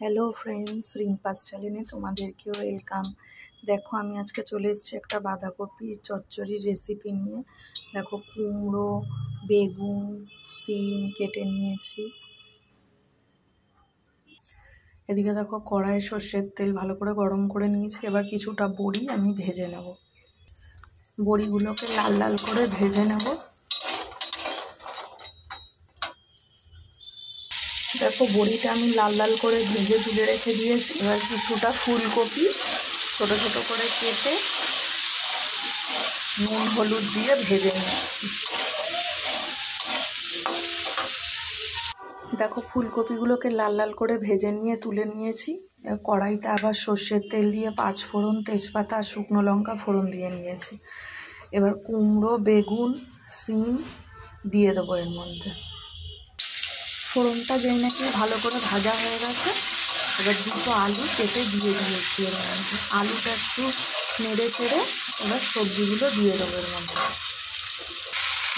Hello friends, রিম্পাস চ্যানেলে তোমাদেরকে welcome. দেখো আমি আজকে চলে এসেছি একটা বাঁধাকপির চচ্চড়ি রেসিপি নিয়ে। দেখো কুমড়ো, বেগুন, সিম কেটে নিয়েছি। এদিকে দেখো কড়াইয়ে সর্ষের তেল ভালো করে গরম করে নিয়েছি। এবার কিছুটা বড়ি আমি ভেজে নেব। বড়িগুলোকে লাল লাল করে ভেজে নেব। দেখো বড়িটা আমি লাল লাল করে ভেজে তুলে রেখে দিয়েছি। এবার কিছুটা ফুলকপি ছোটো ছোটো করে কেটে নুন হলুদ দিয়ে ভেজে নিচ্ছি। দেখো ফুলকপিগুলোকে লাল লাল করে ভেজে নিয়ে তুলে নিয়েছি। কড়াইতে আবার সর্ষের তেল দিয়ে 5 ফোড়ন, তেজপাতা আর শুকনো লঙ্কা ফোড়ন দিয়ে নিয়েছি। এবার কুমড়ো, বেগুন, সিম দিয়ে দেবো এর মধ্যে। ফোড়নটা যেই নাকি ভালো করে ভাজা হয়ে গেছে, এবার দুটো আলু কেটে দিয়ে দিয়েছি এর মধ্যে। আলুটা একটু নেড়ে চেড়ে এবার সবজিগুলো দিয়ে দেবো এর মধ্যে।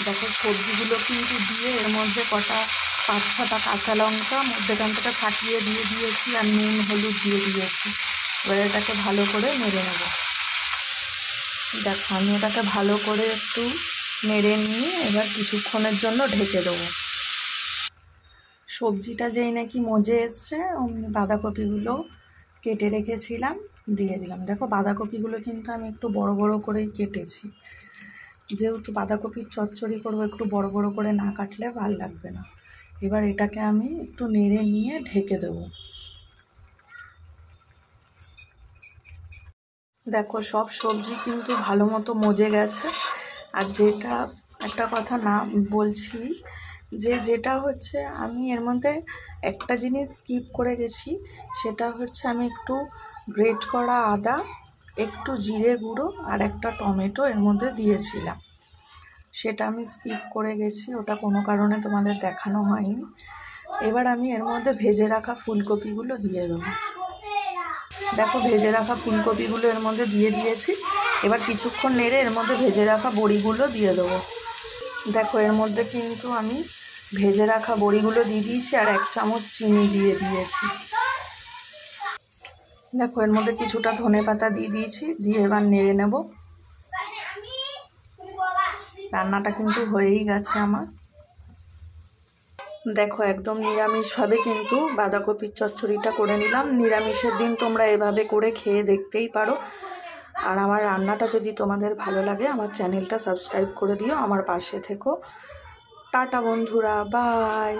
দেখো সবজিগুলো কিন্তু দিয়ে এর মধ্যে কটা 5-6টা কাঁচা লঙ্কা মধ্যেখান থেকে ফাটিয়ে দিয়ে দিয়েছি আর নুন হলুদ দিয়ে দিয়েছি। এবার এটাকে ভালো করে নেড়ে নেব। দেখো আমি এটাকে ভালো করে একটু নেড়ে নিয়ে এবার কিছুক্ষণের জন্য ঢেকে দেবো। সবজিটা যেই নাকি মজে এসছে অমনি বাঁধাকপিগুলো কেটে রেখেছিলাম দিয়ে দিলাম। দেখো বাঁধাকপিগুলো কিন্তু আমি একটু বড় বড় করেই কেটেছি, যেহেতু বাঁধাকপির চচ্চড়ি করবো একটু বড় বড় করে না কাটলে ভালো লাগবে না। এবার এটাকে আমি একটু নেড়ে নিয়ে ঢেকে দেব। দেখো সব সবজি কিন্তু ভালো মতো মজে গেছে। আর যেটা একটা কথা না বলছি, যেটা হচ্ছে আমি এর মধ্যে একটা জিনিস স্কিপ করে গেছি। সেটা হচ্ছে আমি একটু গ্রেট করা আদা, একটু জিরে গুঁড়ো আর একটা টমেটো এর মধ্যে দিয়েছিলাম। সেটা আমি স্কিপ করে গেছি, ওটা কোনো কারণে তোমাদের দেখানো হয়নি। এবার আমি এর মধ্যে ভেজে রাখা ফুলকপিগুলো দিয়ে দেবো। দেখো ভেজে রাখা ফুলকপিগুলো এর মধ্যে দিয়ে দিয়েছি। এবার কিছুক্ষণ নেড়ে এর মধ্যে ভেজে রাখা বড়িগুলো দিয়ে দেবো। দেখো এর মধ্যে কিন্তু আমি ভেজে রাখা বড়িগুলো দিয়ে দিয়েছি আর 1 চামচ চিনি দিয়ে দিয়েছি। দেখো এর মধ্যে কিছুটা ধনেপাতা দিয়ে দিয়েছি, দিয়ে এবার নেড়ে নেব। রান্নাটা কিন্তু হয়েই গেছে আমার। দেখো একদম নিরামিষভাবে কিন্তু বাঁধাকপির চচ্চড়িটা করে নিলাম। নিরামিষের দিন তোমরা এভাবে করে খেয়ে দেখতেই পারো। আর আমার রান্নাটা যদি তোমাদের ভালো লাগে আমার চ্যানেলটা সাবস্ক্রাইব করে দিও, আমার পাশে থেকো। টাটা বন্ধুরা, বাই।